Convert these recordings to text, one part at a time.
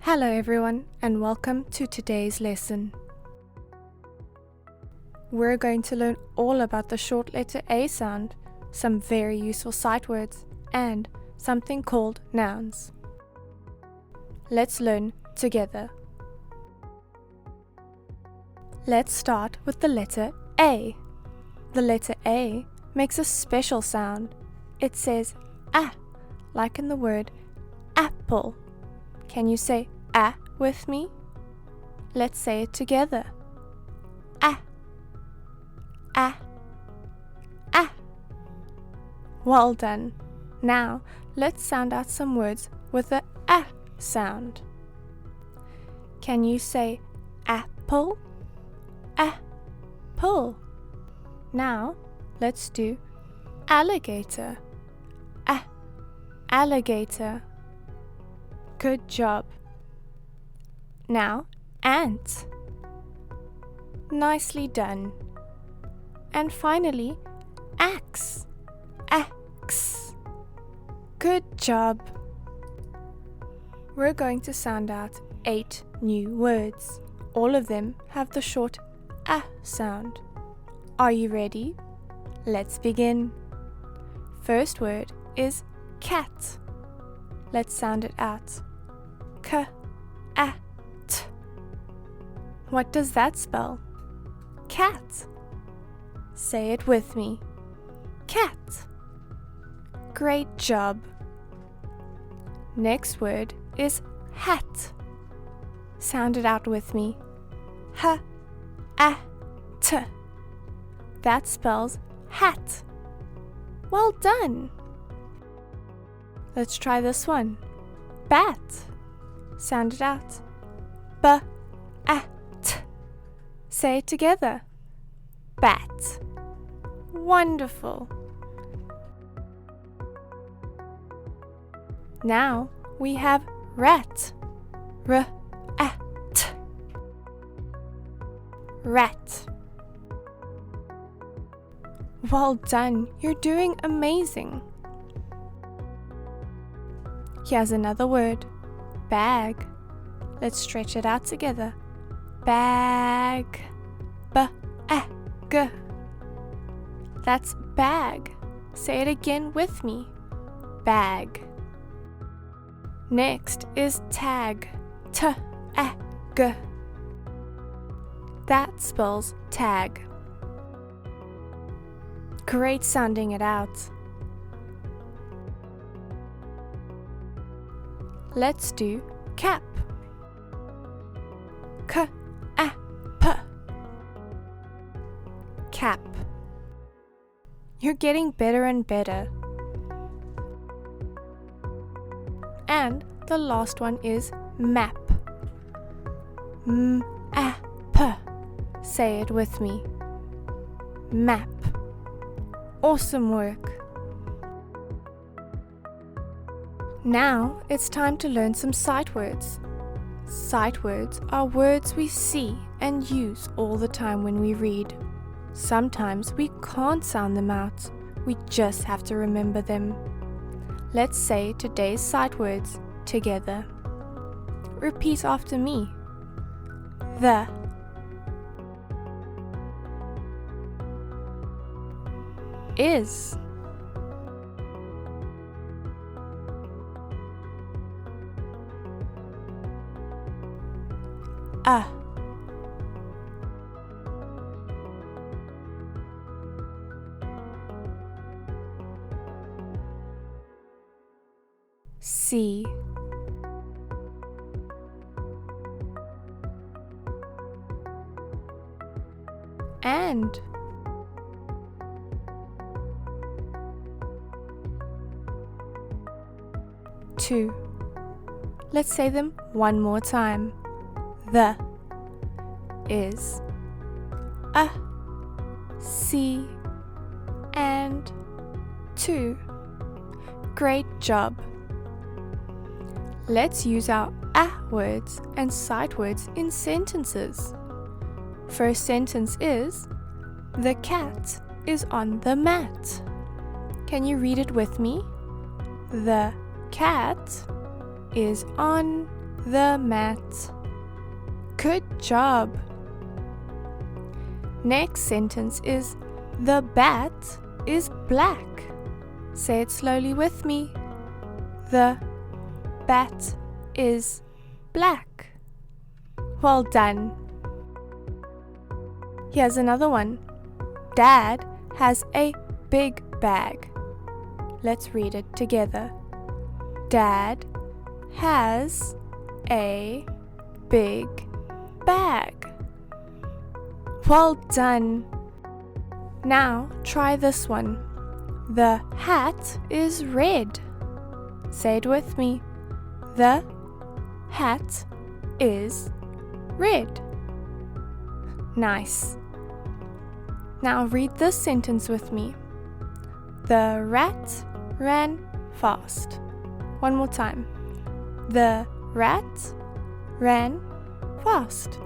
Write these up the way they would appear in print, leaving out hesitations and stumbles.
Hello everyone, and welcome to today's lesson. We're going to learn all about the short letter A sound, some very useful sight words, and something called nouns. Let's learn together. Let's start with the letter A. The letter A makes a special sound. It says ah, like in the word apple. Can you say ah with me? Let's say it together. Ah, ah, ah. Well done. Now let's sound out some words with the ah sound. Can you say apple? Apple. Now let's do alligator. Alligator. Good job. Now ant. Nicely done. And finally axe. Axe. Good job. We're going to sound out 8 new words. All of them have the short ah sound. Are you ready? Let's begin. First word is cat. Let's sound it out. K-a-t. What does that spell? Cat. Say it with me. Cat. Great job. Next word is hat. Sound it out with me. Ha-a-t. That spells hat. Well done. Let's try this one. Bat. Sound it out. B-a-t. Say it together. Bat. Wonderful. Now we have rat. R-a-t. Rat. Well done. You're doing amazing. Here's another word. Bag. Let's stretch it out together. Bag. B-a-g. That's bag. Say it again with me. Bag. Next is tag. T-a-g. That spells tag. Great sounding it out. Let's do cap. K-a-p. Cap. You're getting better and better. And the last one is map. M-a-p. Say it with me. Map. Awesome work. Now it's time to learn some sight words. Sight words are words we see and use all the time when we read. Sometimes we can't sound them out. We just have to remember them. Let's say today's sight words together. Repeat after me. The. Is. A. See. And. To. Let's say them one more time. The. Is. A. See. And. To. Great job. Let's use our ah words and sight words in sentences. First sentence is, the cat is on the mat. Can you read it with me? The cat is on the mat. Good job. Next sentence is the bat is black. Say it slowly with me. The bat is black. Well done. Here's another one. Dad has a big bag. Let's read it together. Dad has a big bag. Well done. Now try this one. The hat is red. Say it with me. The hat is red. Nice. Now read this sentence with me. The rat ran fast. One more time. The rat ran fast.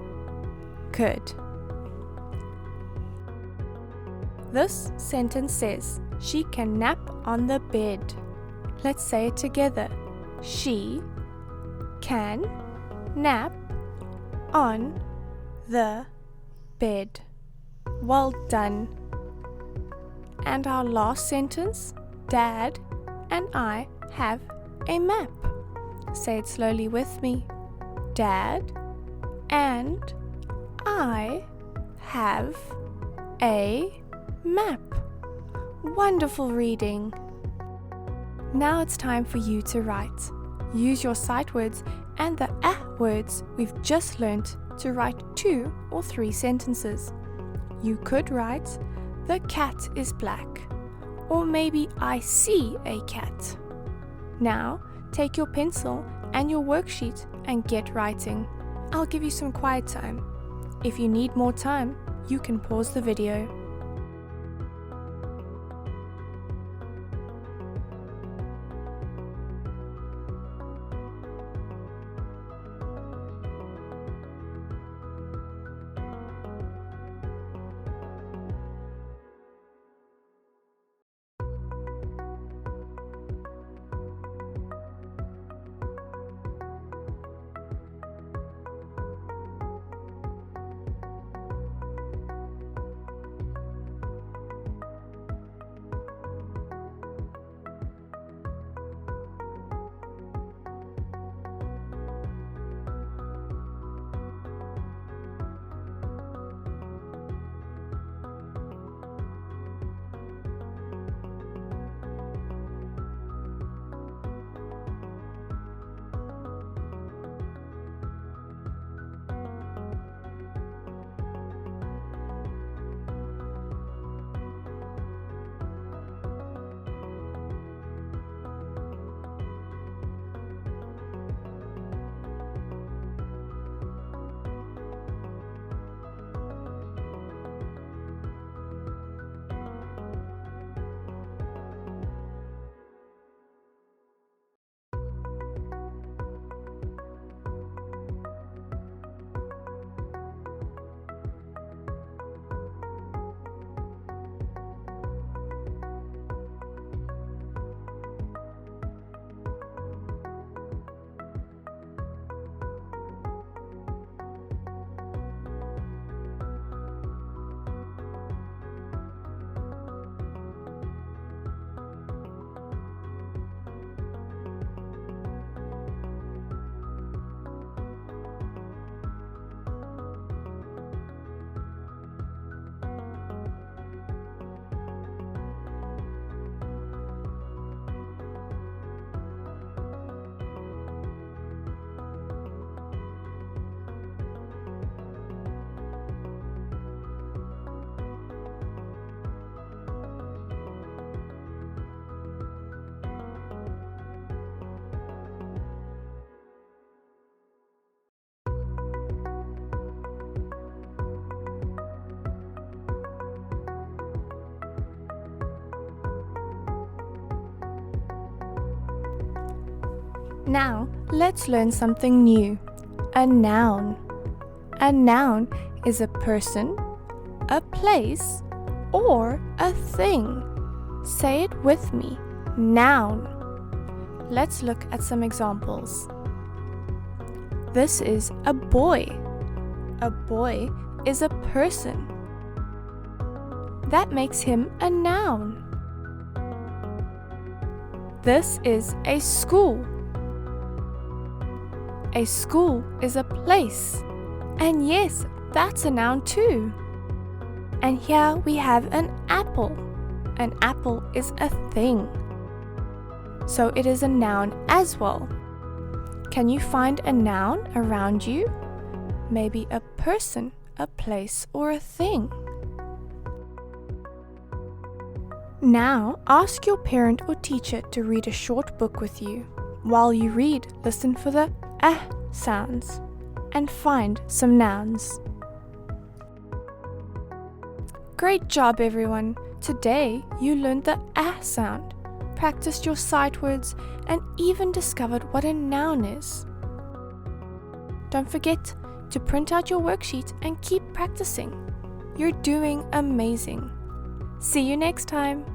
Good. This sentence says, she can nap on the bed. Let's say it together. She can nap on the bed. Well done. And our last sentence, Dad and I have a map. Say it slowly with me. Dad and I have a map. Wonderful reading. Now it's time for you to write. Use your sight words and the words we've just learnt to write 2 or 3 sentences. You could write, the cat is black, or maybe I see a cat. Now, take your pencil and your worksheet and get writing. I'll give you some quiet time. If you need more time, you can pause the video. Now, let's learn something new. A noun. A noun is a person, a place, or a thing. Say it with me. Noun. Let's look at some examples. This is a boy. A boy is a person. That makes him a noun. This is a school. A school is a place. And yes, that's a noun too. And here we have an apple. An apple is a thing. So it is a noun as well. Can you find a noun around you? Maybe a person, a place, or a thing. Now, ask your parent or teacher to read a short book with you. While you read, listen for the sounds and find some nouns. Great job, everyone! Today, you learned the sound, practiced your sight words, and even discovered what a noun is. Don't forget to print out your worksheet and keep practicing. You're doing amazing. See you next time.